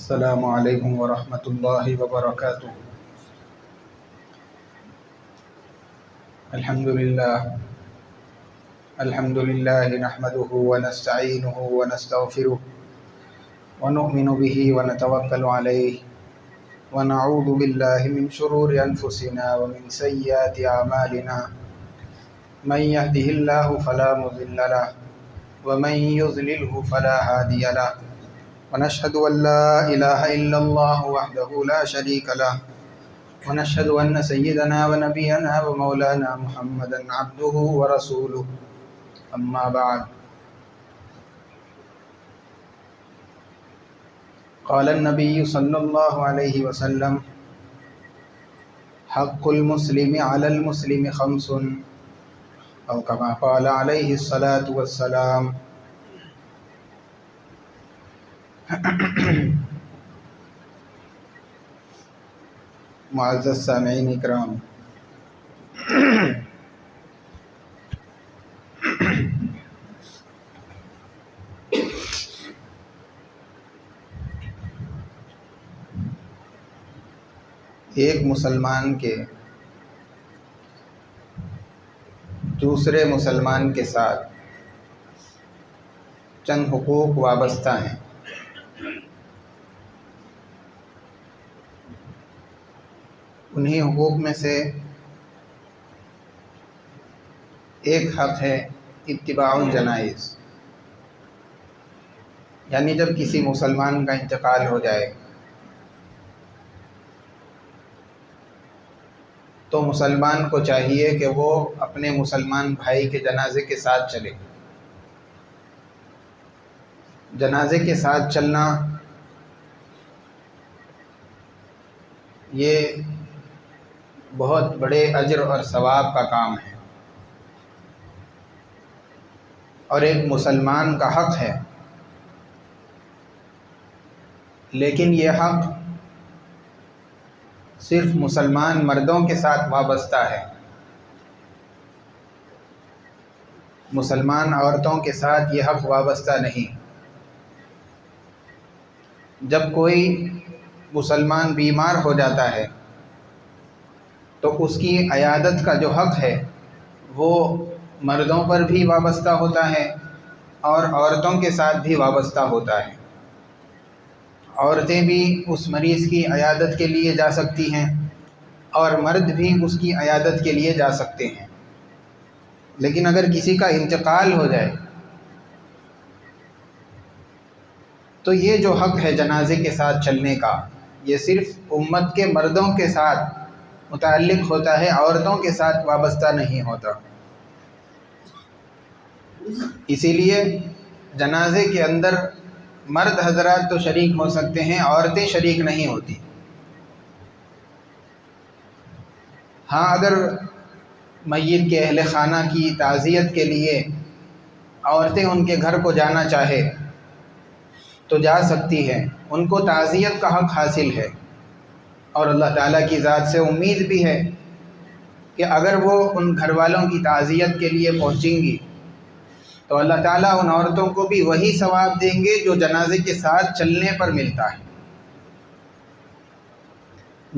السلام علیکم ورحمۃ اللہ وبرکاتہ۔ الحمد للہ نحمده ونستعینه ونستغفره ونؤمن به ونتوکل علیہ ونعوذ باللہ من شرور انفسنا ومن سیئات اعمالنا من يهده اللہ فلا مضل له ومن يضلله فلا هادی له ونشهد أن لا إله إلا الله وحده لا شريك له ونشهد أن سيدنا ونبينا ومولانا محمدا عبده ورسوله أما بعد قال النبي صلى الله عليه وسلم حق المسلم على المسلم خمس أو كما قال عليه الصلاة والسلام۔ معزز سامعین اکرام، ایک مسلمان کے دوسرے مسلمان کے ساتھ چند حقوق وابستہ ہیں۔ انہی حقوق میں سے ایک حق ہے اتباع الجنائز، یعنی جب کسی مسلمان کا انتقال ہو جائے تو مسلمان کو چاہیے کہ وہ اپنے مسلمان بھائی کے جنازے کے ساتھ چلے۔ جنازے کے ساتھ چلنا یہ بہت بڑے اجر اور ثواب کا کام ہے اور ایک مسلمان کا حق ہے، لیکن یہ حق صرف مسلمان مردوں کے ساتھ وابستہ ہے، مسلمان عورتوں کے ساتھ یہ حق وابستہ نہیں۔ جب کوئی مسلمان بیمار ہو جاتا ہے تو اس کی عیادت کا جو حق ہے وہ مردوں پر بھی وابستہ ہوتا ہے اور عورتوں کے ساتھ بھی وابستہ ہوتا ہے۔ عورتیں بھی اس مریض کی عیادت کے لیے جا سکتی ہیں اور مرد بھی اس کی عیادت کے لیے جا سکتے ہیں، لیکن اگر کسی کا انتقال ہو جائے تو یہ جو حق ہے جنازے کے ساتھ چلنے کا، یہ صرف امت کے مردوں کے ساتھ متعلق ہوتا ہے، عورتوں کے ساتھ وابستہ نہیں ہوتا۔ اسی لیے جنازے کے اندر مرد حضرات تو شریک ہو سکتے ہیں، عورتیں شریک نہیں ہوتی۔ ہاں، اگر میت کے اہل خانہ کی تعزیت کے لیے عورتیں ان کے گھر کو جانا چاہے تو جا سکتی ہیں، ان کو تعزیت کا حق حاصل ہے، اور اللہ تعالیٰ کی ذات سے امید بھی ہے کہ اگر وہ ان گھر والوں کی تعزیت کے لیے پہنچیں گی تو اللہ تعالیٰ ان عورتوں کو بھی وہی ثواب دیں گے جو جنازے کے ساتھ چلنے پر ملتا ہے۔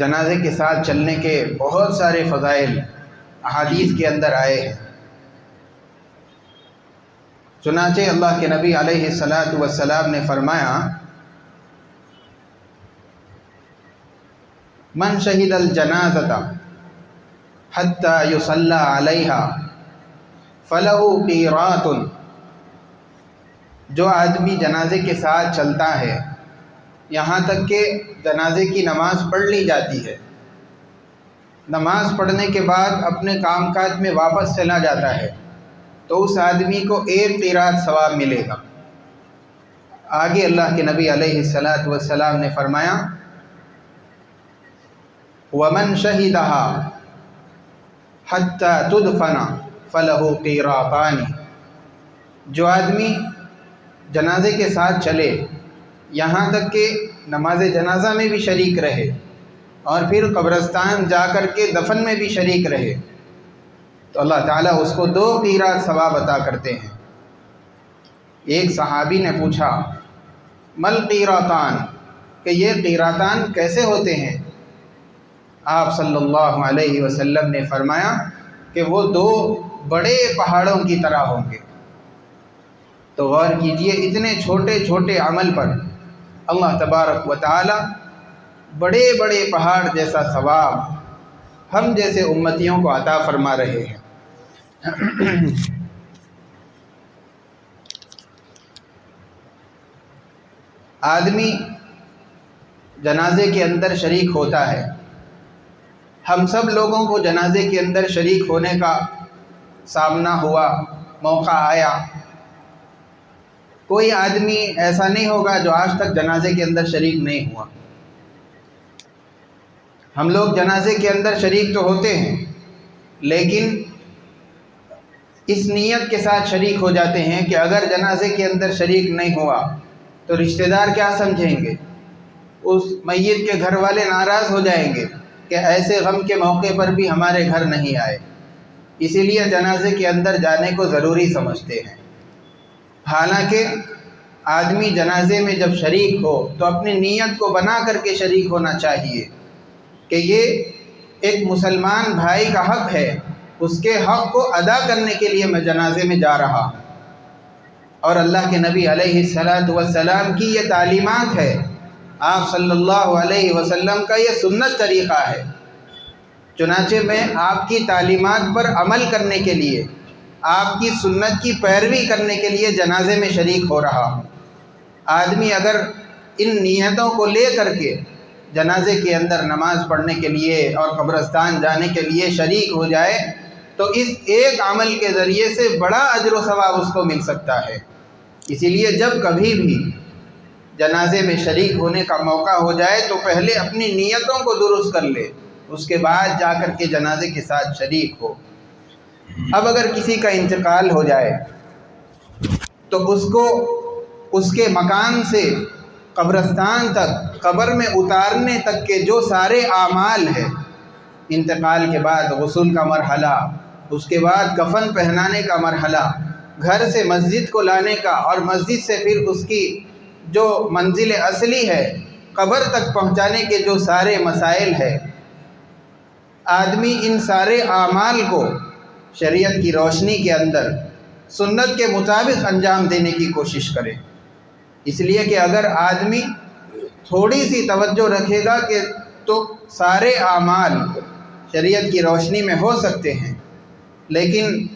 جنازے کے ساتھ چلنے کے بہت سارے فضائل احادیث کے اندر آئے ہیں۔ چنانچہ اللہ کے نبی علیہ الصلاۃ والسلام نے فرمایا، من شہد الجنازۃ حتی یصلی علیہا فلہ قیراط، جو آدمی جنازے کے ساتھ چلتا ہے یہاں تک کہ جنازے کی نماز پڑھ لی جاتی ہے، نماز پڑھنے کے بعد اپنے کام کاج میں واپس چلا جاتا ہے تو اس آدمی کو 1 قیراط ثواب ملے گا۔ آگے اللہ کے نبی علیہ الصلاۃ والسلام نے فرمایا، وَمَنْ شَهِدَهَا حَتَّى تُدْفَنَ فَلَهُ قِيرَاطَانِ، جو آدمی جنازے کے ساتھ چلے یہاں تک کہ نماز جنازہ میں بھی شریک رہے اور پھر قبرستان جا کر کے دفن میں بھی شریک رہے تو اللہ تعالیٰ اس کو 2 قیراط ثواب عطا کرتے ہیں۔ ایک صحابی نے پوچھا مل قیراطان، کہ یہ قیراتان کیسے ہوتے ہیں؟ آپ صلی اللہ علیہ وسلم نے فرمایا کہ وہ 2 بڑے پہاڑوں کی طرح ہوں گے۔ تو غور کیجئے، اتنے چھوٹے چھوٹے عمل پر اللہ تبارک و تعالی بڑے بڑے پہاڑ جیسا ثواب ہم جیسے امتیوں کو عطا فرما رہے ہیں۔ آدمی جنازے کے اندر شریک ہوتا ہے۔ ہم سب لوگوں کو جنازے کے اندر شریک ہونے کا سامنا ہوا، موقع آیا۔ کوئی آدمی ایسا نہیں ہوگا جو آج تک جنازے کے اندر شریک نہیں ہوا۔ ہم لوگ جنازے کے اندر شریک تو ہوتے ہیں، لیکن اس نیت کے ساتھ شریک ہو جاتے ہیں کہ اگر جنازے کے اندر شریک نہیں ہوا تو رشتہ دار کیا سمجھیں گے، اس میت کے گھر والے ناراض ہو جائیں گے کہ ایسے غم کے موقع پر بھی ہمارے گھر نہیں آئے، اسی لیے جنازے کے اندر جانے کو ضروری سمجھتے ہیں۔ حالانکہ آدمی جنازے میں جب شریک ہو تو اپنی نیت کو بنا کر کے شریک ہونا چاہیے کہ یہ ایک مسلمان بھائی کا حق ہے، اس کے حق کو ادا کرنے کے لیے میں جنازے میں جا رہا ہوں۔ اور اللہ کے نبی علیہ السلام کی یہ تعلیمات ہے، آپ صلی اللہ علیہ وسلم کا یہ سنت طریقہ ہے۔ چنانچہ میں آپ کی تعلیمات پر عمل کرنے کے لیے، آپ کی سنت کی پیروی کرنے کے لیے جنازے میں شریک ہو رہا ہوں۔ آدمی اگر ان نیتوں کو لے کر کے جنازے کے اندر نماز پڑھنے کے لیے اور قبرستان جانے کے لیے شریک ہو جائے تو اس ایک عمل کے ذریعے سے بڑا اجر و ثواب اس کو مل سکتا ہے۔ اسی لیے جب کبھی بھی جنازے میں شریک ہونے کا موقع ہو جائے تو پہلے اپنی نیتوں کو درست کر لے، اس کے بعد جا کر کے جنازے کے ساتھ شریک ہو۔ اب اگر کسی کا انتقال ہو جائے تو اس کو اس کے مکان سے قبرستان تک، قبر میں اتارنے تک کے جو سارے اعمال ہیں، انتقال کے بعد غسل کا مرحلہ، اس کے بعد کفن پہنانے کا مرحلہ، گھر سے مسجد کو لانے کا، اور مسجد سے پھر اس کی جو منزل اصلی ہے قبر تک پہنچانے کے جو سارے مسائل ہیں، آدمی ان سارے اعمال کو شریعت کی روشنی کے اندر سنت کے مطابق انجام دینے کی کوشش کرے۔ اس لیے کہ اگر آدمی تھوڑی سی توجہ رکھے گا کہ تو سارے اعمال شریعت کی روشنی میں ہو سکتے ہیں، لیکن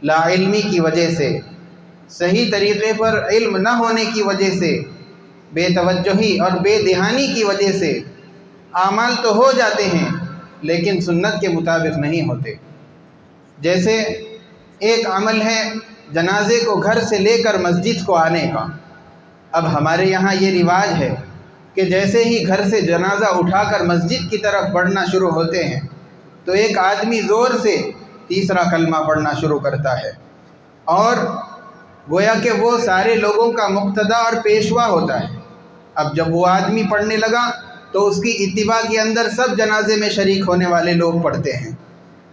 لا علمی کی وجہ سے، صحیح طریقے پر علم نہ ہونے کی وجہ سے، بے توجہی اور بے دھیانی کی وجہ سے اعمال تو ہو جاتے ہیں لیکن سنت کے مطابق نہیں ہوتے۔ جیسے ایک عمل ہے جنازے کو گھر سے لے کر مسجد کو آنے کا۔ اب ہمارے یہاں یہ رواج ہے کہ جیسے ہی گھر سے جنازہ اٹھا کر مسجد کی طرف بڑھنا شروع ہوتے ہیں تو ایک آدمی زور سے تیسرا کلمہ پڑھنا شروع کرتا ہے، اور گویا کہ وہ سارے لوگوں کا مقتدی اور پیشوا ہوتا ہے۔ اب جب وہ آدمی پڑھنے لگا تو اس کی اتباع کے اندر سب جنازے میں شریک ہونے والے لوگ پڑھتے ہیں،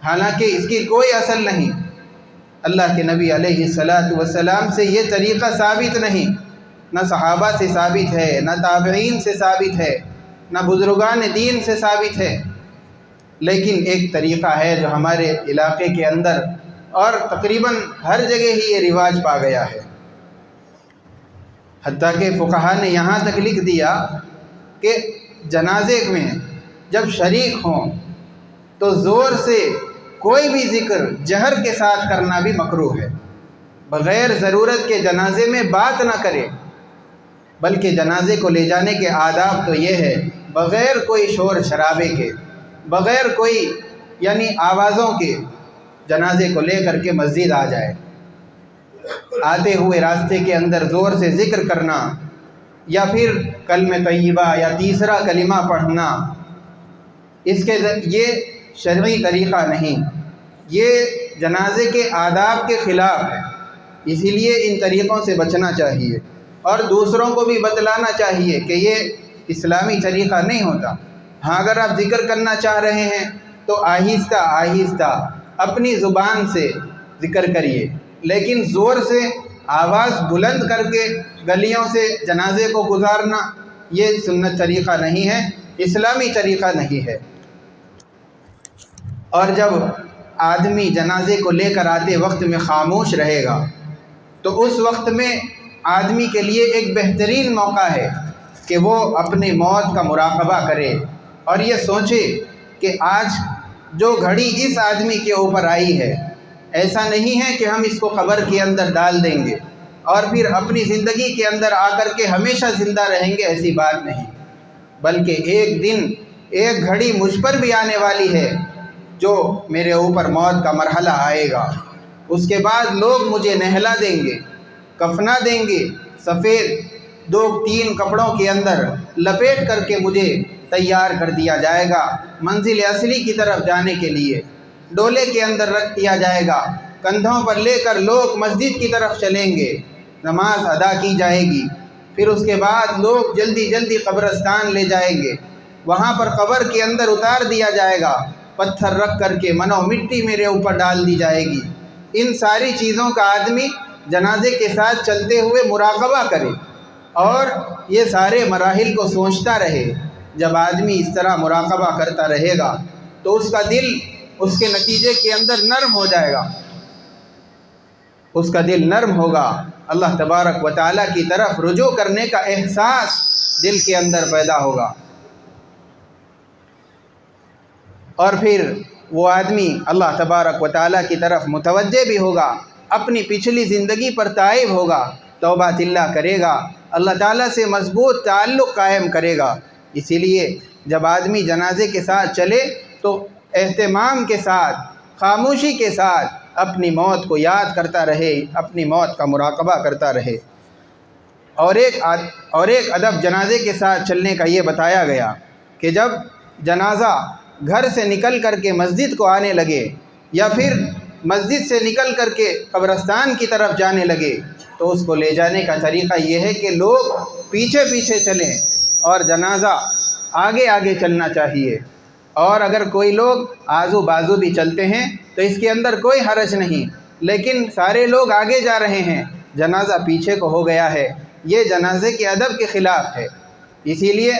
حالانکہ اس کی کوئی اصل نہیں۔ اللہ کے نبی علیہ السلام سے یہ طریقہ ثابت نہیں، نہ صحابہ سے ثابت ہے، نہ تابعین سے ثابت ہے، نہ بزرگان دین سے ثابت ہے، لیکن ایک طریقہ ہے جو ہمارے علاقے کے اندر اور تقریباً ہر جگہ ہی یہ رواج پا گیا ہے۔ حتیٰ کہ فقہا نے یہاں تک لکھ دیا کہ جنازے میں جب شریک ہوں تو زور سے کوئی بھی ذکر جہر کے ساتھ کرنا بھی مکروہ ہے۔ بغیر ضرورت کے جنازے میں بات نہ کرے، بلکہ جنازے کو لے جانے کے آداب تو یہ ہے بغیر کوئی شور شرابے کے، بغیر کوئی آوازوں کے جنازے کو لے کر کے مسجد آ جائے۔ آتے ہوئے راستے کے اندر زور سے ذکر کرنا یا پھر کلمہ طیبہ یا تیسرا کلمہ پڑھنا، یہ شرعی طریقہ نہیں، یہ جنازے کے آداب کے خلاف ہے۔ اسی لیے ان طریقوں سے بچنا چاہیے اور دوسروں کو بھی بتلانا چاہیے کہ یہ اسلامی طریقہ نہیں ہوتا۔ ہاں، اگر آپ ذکر کرنا چاہ رہے ہیں تو آہستہ آہستہ اپنی زبان سے ذکر کریے، لیکن زور سے آواز بلند کر کے گلیوں سے جنازے کو گزارنا یہ سنت طریقہ نہیں ہے، اسلامی طریقہ نہیں ہے۔ اور جب آدمی جنازے کو لے کر آتے وقت میں خاموش رہے گا تو اس وقت میں آدمی کے لیے ایک بہترین موقع ہے کہ وہ اپنی موت کا مراقبہ کرے اور یہ سوچے کہ آج جو گھڑی اس آدمی کے اوپر آئی ہے، ایسا نہیں ہے کہ ہم اس کو قبر کے اندر ڈال دیں گے اور پھر اپنی زندگی کے اندر آ کر کے ہمیشہ زندہ رہیں گے، ایسی بات نہیں، بلکہ ایک دن ایک گھڑی مجھ پر بھی آنے والی ہے جو میرے اوپر موت کا مرحلہ آئے گا۔ اس کے بعد لوگ مجھے نہلا دیں گے، کفنا دیں گے، سفید 2-3 کپڑوں کے اندر لپیٹ کر کے مجھے تیار کر دیا جائے گا منزل اصلی کی طرف جانے کے لیے، ڈولے کے اندر رکھ دیا جائے گا، کندھوں پر لے کر لوگ مسجد کی طرف چلیں گے، نماز ادا کی جائے گی، پھر اس کے بعد لوگ جلدی جلدی قبرستان لے جائیں گے، وہاں پر قبر کے اندر اتار دیا جائے گا، پتھر رکھ کر کے منو مٹی میرے اوپر ڈال دی جائے گی۔ ان ساری چیزوں کا آدمی جنازے کے ساتھ چلتے ہوئے مراقبہ کرے اور یہ سارے مراحل کو سوچتا رہے۔ جب آدمی اس طرح مراقبہ کرتا رہے گا تو اس کا دل اس کے نتیجے کے اندر نرم ہو جائے گا، اس کا دل نرم ہوگا، اللہ تبارک و تعالیٰ کی طرف رجوع کرنے کا احساس دل کے اندر پیدا ہوگا، اور پھر وہ آدمی اللہ تبارک و تعالیٰ کی طرف متوجہ بھی ہوگا، اپنی پچھلی زندگی پر تائب ہوگا، توبہ اللہ کرے گا، اللہ تعالیٰ سے مضبوط تعلق قائم کرے گا۔ اسی لیے جب آدمی جنازے کے ساتھ چلے تو اہتمام کے ساتھ، خاموشی کے ساتھ اپنی موت کو یاد کرتا رہے، اپنی موت کا مراقبہ کرتا رہے۔ اور ایک ادب جنازے کے ساتھ چلنے کا یہ بتایا گیا کہ جب جنازہ گھر سے نکل کر کے مسجد کو آنے لگے یا پھر مسجد سے نکل کر کے قبرستان کی طرف جانے لگے تو اس کو لے جانے کا طریقہ یہ ہے کہ لوگ پیچھے پیچھے چلیں اور جنازہ آگے آگے چلنا چاہیے، اور اگر کوئی لوگ آزو بازو بھی چلتے ہیں تو اس کے اندر کوئی حرج نہیں، لیکن سارے لوگ آگے جا رہے ہیں، جنازہ پیچھے کو ہو گیا ہے، یہ جنازے کے ادب کے خلاف ہے۔ اسی لیے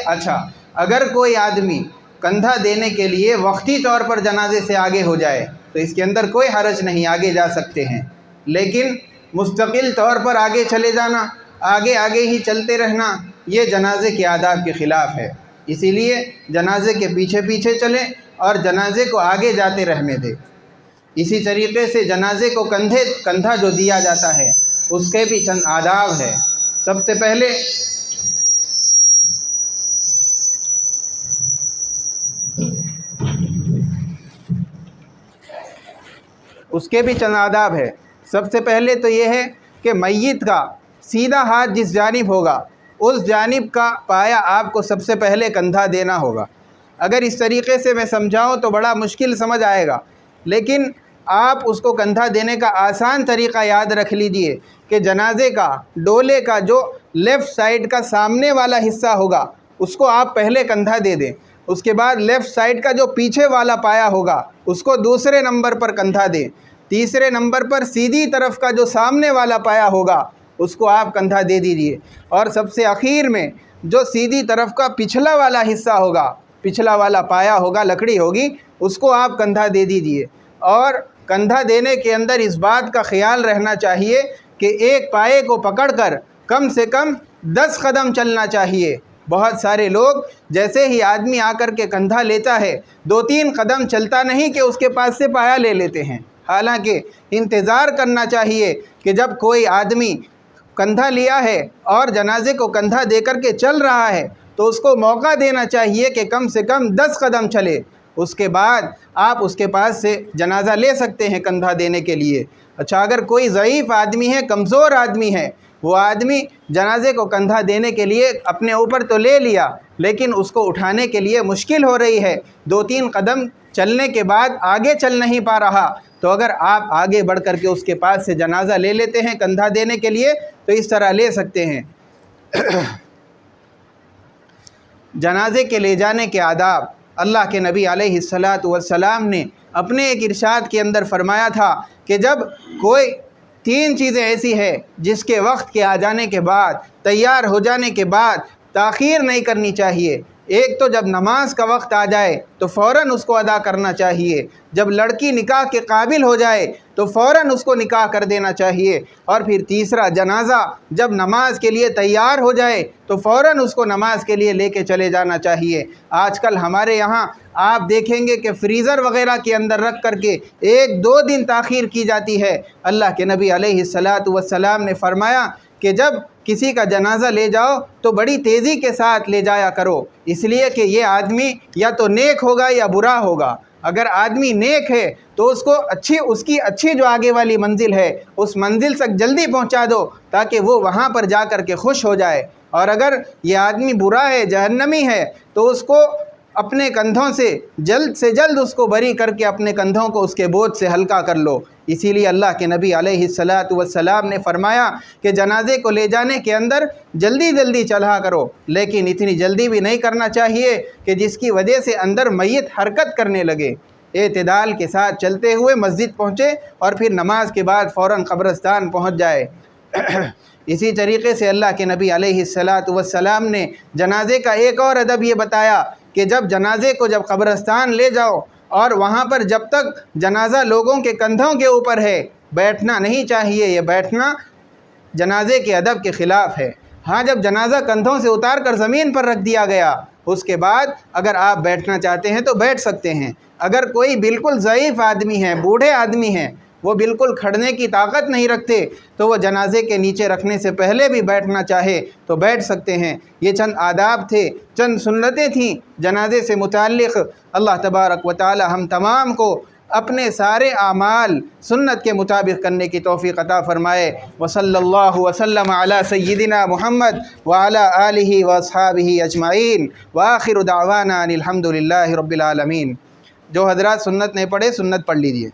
اگر کوئی آدمی کندھا دینے کے لیے وقتی طور پر جنازے سے آگے ہو جائے تو اس کے اندر کوئی حرج نہیں، آگے جا سکتے ہیں، لیکن مستقل طور پر آگے چلے جانا، آگے آگے ہی چلتے رہنا، یہ جنازے کے آداب کے خلاف ہے۔ اسی لیے جنازے کے پیچھے پیچھے چلیں اور جنازے کو آگے جاتے رہنے دیں۔ اسی طریقے سے جنازے کو کندھا جو دیا جاتا ہے اس کے بھی چند آداب ہیں۔ سب سے پہلے اس کے بھی چند آداب ہے۔ سب سے پہلے تو یہ ہے کہ میت کا سیدھا ہاتھ جس جانب ہوگا اس جانب کا پایا آپ کو سب سے پہلے کندھا دینا ہوگا۔ اگر اس طریقے سے میں سمجھاؤں تو بڑا مشکل سمجھ آئے گا، لیکن آپ اس کو کندھا دینے کا آسان طریقہ یاد رکھ لیجئے کہ جنازے کا ڈولے کا جو لیفٹ سائیڈ کا سامنے والا حصہ ہوگا اس کو آپ پہلے کندھا دے دیں، اس کے بعد لیفٹ سائیڈ کا جو پیچھے والا پایا ہوگا اس کو دوسرے نمبر پر کندھا دیں، تیسرے نمبر پر سیدھی طرف کا جو سامنے والا پایا ہوگا اس کو آپ کندھا دے دیجئے، اور سب سے اخیر میں جو سیدھی طرف کا پچھلا والا حصہ ہوگا، پچھلا والا پایا ہوگا، لکڑی ہوگی، اس کو آپ کندھا دے دیجئے۔ اور کندھا دینے کے اندر اس بات کا خیال رہنا چاہیے کہ ایک پائے کو پکڑ کر کم سے کم 10 قدم چلنا چاہیے۔ بہت سارے لوگ جیسے ہی آدمی آ کر کے کندھا لیتا ہے 2-3 قدم چلتا نہیں کہ اس کے پاس سے پایا لے لیتے ہیں، حالانکہ انتظار کرنا چاہیے کہ جب کوئی آدمی کندھا لیا ہے اور جنازے کو کندھا دے کر کے چل رہا ہے تو اس کو موقع دینا چاہیے کہ کم سے کم 10 قدم چلے، اس کے بعد آپ اس کے پاس سے جنازہ لے سکتے ہیں کندھا دینے کے لیے۔ اگر کوئی ضعیف آدمی ہے، کمزور آدمی ہے، وہ آدمی جنازے کو کندھا دینے کے لیے اپنے اوپر تو لے لیا لیکن اس کو اٹھانے کے لیے مشکل ہو رہی ہے، 2-3 قدم چلنے کے بعد آگے چل نہیں پا رہا، تو اگر آپ آگے بڑھ کر کے اس کے پاس سے جنازہ لے لیتے ہیں کندھا دینے کے لیے تو اس طرح لے سکتے ہیں۔ جنازے کے لے جانے کے آداب، اللہ کے نبی علیہ السلام نے اپنے ایک ارشاد کے اندر فرمایا تھا کہ جب کوئی 3 چیزیں ایسی ہیں جس کے وقت کے آ جانے کے بعد، تیار ہو جانے کے بعد تاخیر نہیں کرنی چاہیے۔ ایک تو جب نماز کا وقت آ جائے تو فوراً اس کو ادا کرنا چاہیے، جب لڑکی نکاح کے قابل ہو جائے تو فوراً اس کو نکاح کر دینا چاہیے، اور پھر تیسرا جنازہ جب نماز کے لیے تیار ہو جائے تو فوراً اس کو نماز کے لیے لے کے چلے جانا چاہیے۔ آج کل ہمارے یہاں آپ دیکھیں گے کہ فریزر وغیرہ کے اندر رکھ کر کے 1-2 دن تاخیر کی جاتی ہے۔ اللہ کے نبی علیہ الصلاۃ والسلام نے فرمایا کہ جب کسی کا جنازہ لے جاؤ تو بڑی تیزی کے ساتھ لے جایا کرو، اس لیے کہ یہ آدمی یا تو نیک ہوگا یا برا ہوگا۔ اگر آدمی نیک ہے تو اس کی اچھی جو آگے والی منزل ہے اس منزل تک جلدی پہنچا دو تاکہ وہ وہاں پر جا کر کے خوش ہو جائے، اور اگر یہ آدمی برا ہے، جہنمی ہے، تو اس کو اپنے کندھوں سے جلد اس کو بری کر کے اپنے کندھوں کو اس کے بوجھ سے ہلکا کر لو۔ اسی لیے اللہ کے نبی علیہ الصلاۃ والسلام نے فرمایا کہ جنازے کو لے جانے کے اندر جلدی چلا کرو، لیکن اتنی جلدی بھی نہیں کرنا چاہیے کہ جس کی وجہ سے اندر میت حرکت کرنے لگے۔ اعتدال کے ساتھ چلتے ہوئے مسجد پہنچے اور پھر نماز کے بعد فوراً قبرستان پہنچ جائے۔ اسی طریقے سے اللہ کے نبی علیہ الصلاۃ والسلام نے جنازے کا ایک اور ادب یہ بتایا کہ جب جنازے کو جب قبرستان لے جاؤ اور وہاں پر جب تک جنازہ لوگوں کے کندھوں کے اوپر ہے بیٹھنا نہیں چاہیے، یہ بیٹھنا جنازے کے ادب کے خلاف ہے۔ ہاں، جب جنازہ کندھوں سے اتار کر زمین پر رکھ دیا گیا اس کے بعد اگر آپ بیٹھنا چاہتے ہیں تو بیٹھ سکتے ہیں۔ اگر کوئی بالکل ضعیف آدمی ہے، بوڑھے آدمی ہیں، وہ بالکل کھڑنے کی طاقت نہیں رکھتے تو وہ جنازے کے نیچے رکھنے سے پہلے بھی بیٹھنا چاہے تو بیٹھ سکتے ہیں۔ یہ چند آداب تھے، چند سنتیں تھیں جنازے سے متعلق۔ اللہ تبارک و تعالی ہم تمام کو اپنے سارے اعمال سنت کے مطابق کرنے کی توفیق عطا فرمائے۔ وصلی اللہ وسلم علی سیدنا محمد وعلی آلہ واصحابہ اجمعین، وآخر دعوانا ان الحمد للہ رب العالمین۔ جو حضرات سنت نہیں پڑھے سنت پڑھ لیجئے۔